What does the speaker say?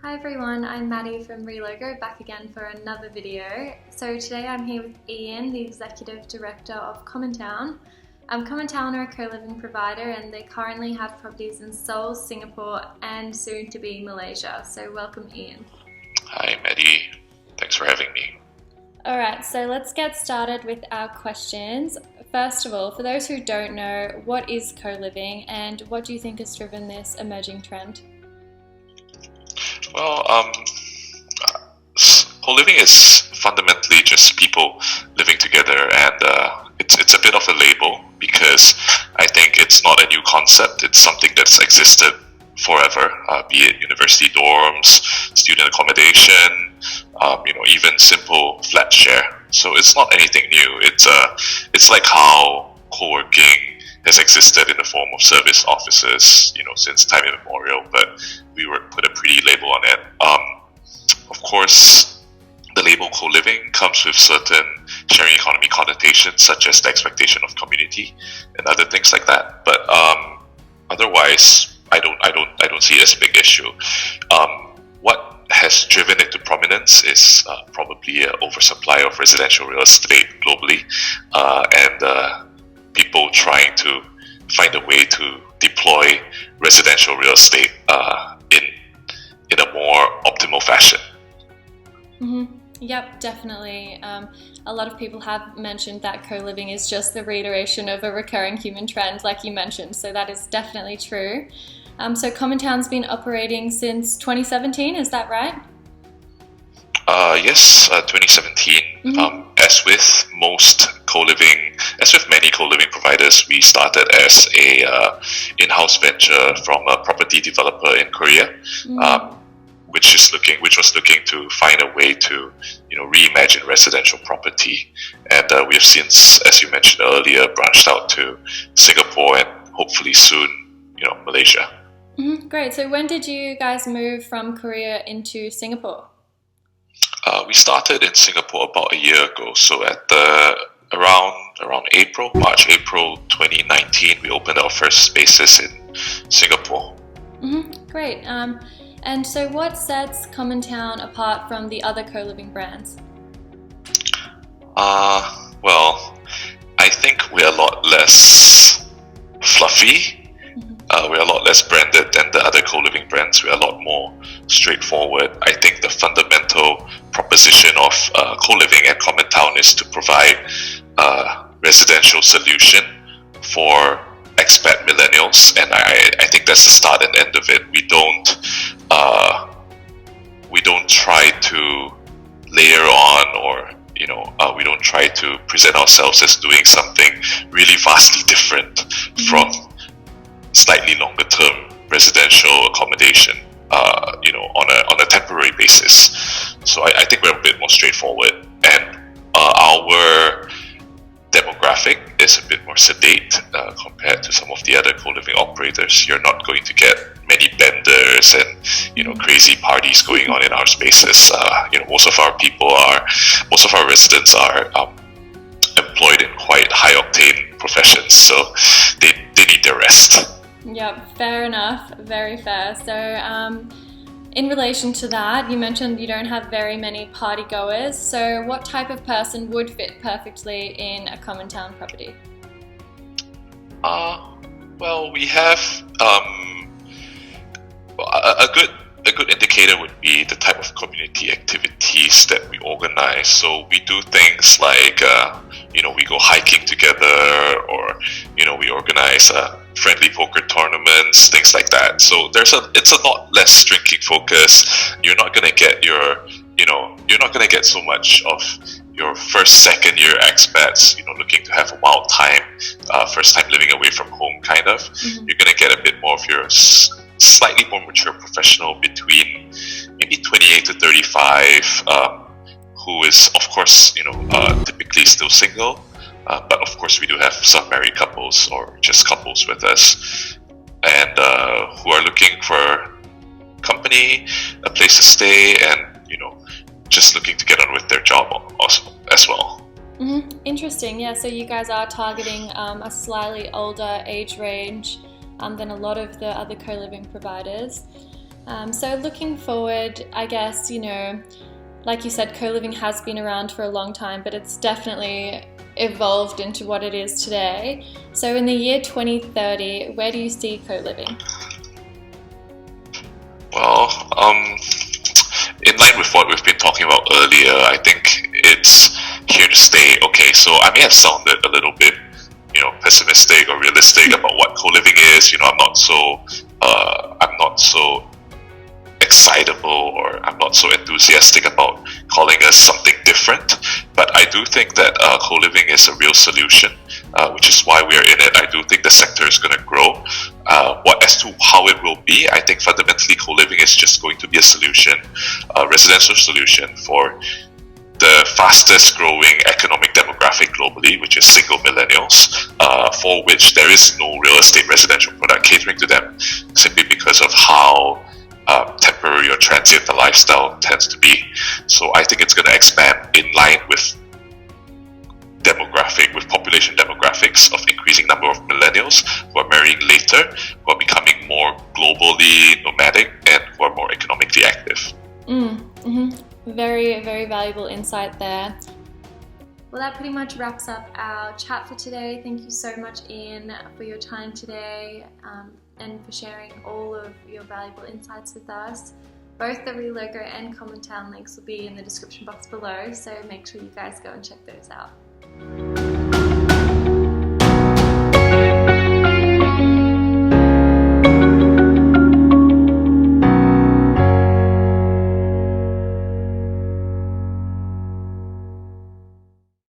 Hi everyone, I'm Maddie from Relogo, back again for another video. So today I'm here with Ian, the Executive Director of Commontown. Commontown are a co-living provider and they currently have properties in Seoul, Singapore and soon to be Malaysia. So welcome Ian. Hi Maddie, thanks for having me. Alright, so let's get started with our questions. First of all, for those who don't know, what is co-living and what do you think has driven this emerging trend? Well, co-living is fundamentally just people living together, and it's a bit of a label because I think it's not a new concept. It's something that's existed forever, be it university dorms, student accommodation, even simple flat share. So it's not anything new. It's like how co-working has existed in the form of service offices, since time immemorial, but we put a pretty label on it. Of course, the label co-living comes with certain sharing economy connotations, such as the expectation of community and other things like that. But otherwise, I don't see it as a big issue. What has driven it to prominence is probably an oversupply of residential real estate globally, and people trying to find a way to deploy residential real estate in a more optimal fashion. Mm-hmm. Yep, definitely. A lot of people have mentioned that co-living is just the reiteration of a recurring human trend, like you mentioned, so that is definitely true. So Commontown's been operating since 2017, is that right? Yes, 2017. Mm-hmm. As with many co-living providers, we started as a in-house venture from a property developer in Korea, which was looking to find a way to reimagine residential property, and we have since, as you mentioned earlier, branched out to Singapore and hopefully soon, Malaysia. Mm-hmm. Great. So when did you guys move from Korea into Singapore? We started in Singapore about a year ago. So at around March, April 2019, we opened our first spaces in Singapore. Mm-hmm. Great. And so what sets Commontown apart from the other co-living brands? Well, I think we're a lot less fluffy. We're a lot less branded than the other co-living brands. We're a lot more straightforward. I think the fundamental proposition of co-living at Commontown is to provide a residential solution for expat millennials, and I think that's the start and end of it. We don't try to layer on, or we don't try to present ourselves as doing something really vastly different from slightly longer term residential accommodation, on a temporary basis. So I think we're a bit more straightforward, and our demographic is a bit more sedate compared to some of the other co-living operators. You're not going to get many benders and crazy parties going on in our spaces. Most of our residents are employed in quite high octane professions, so they need their rest. Yep, fair enough, very fair. So in relation to that, you mentioned you don't have very many party goers. So what type of person would fit perfectly in a Commontown property? Well, we have a good indicator would be the type of community activities that we organize. So we do things like we go hiking together, or we organize friendly poker tournaments, things like that. So it's a lot less drinking focus. You're not gonna get so much of your first, second year expats, looking to have a wild time, first time living away from home kind of. Mm-hmm. You're gonna get a bit more of your slightly more mature professional between maybe 28 to 35, who is of course typically still single. But of course, we do have some married couples or just couples with us, and who are looking for company, a place to stay, and just looking to get on with their job also, as well. Interesting, yeah, so you guys are targeting a slightly older age range than a lot of the other co-living providers. So looking forward, I guess, like you said, co-living has been around for a long time, but it's definitely evolved into what it is today. So in the year 2030, where do you see co-living? Well, in line with what we've been talking about earlier, I think it's here to stay. Okay, so I may have sounded a little bit, pessimistic or realistic about what co-living is. I'm not so excitable, or I'm not so enthusiastic about calling us something different. But I do think that co-living is a real solution, which is why we are in it. I do think the sector is going to grow. As to how it will be, I think fundamentally co-living is just going to be a solution, a residential solution for the fastest growing economic demographic globally, which is single millennials, for which there is no real estate residential product catering to them, simply because of how temporary or transient the lifestyle tends to be. So I think it's going to expand in line with population demographics of increasing number of millennials who are marrying later, who are becoming more globally nomadic, and who are more economically active. Very, very valuable insight there. Well, that pretty much wraps up our chat for today. Thank you so much, Ian, for your time today and for sharing all of your valuable insights with us. Both the Relogo and Commontown links will be in the description box below, so make sure you guys go and check those out.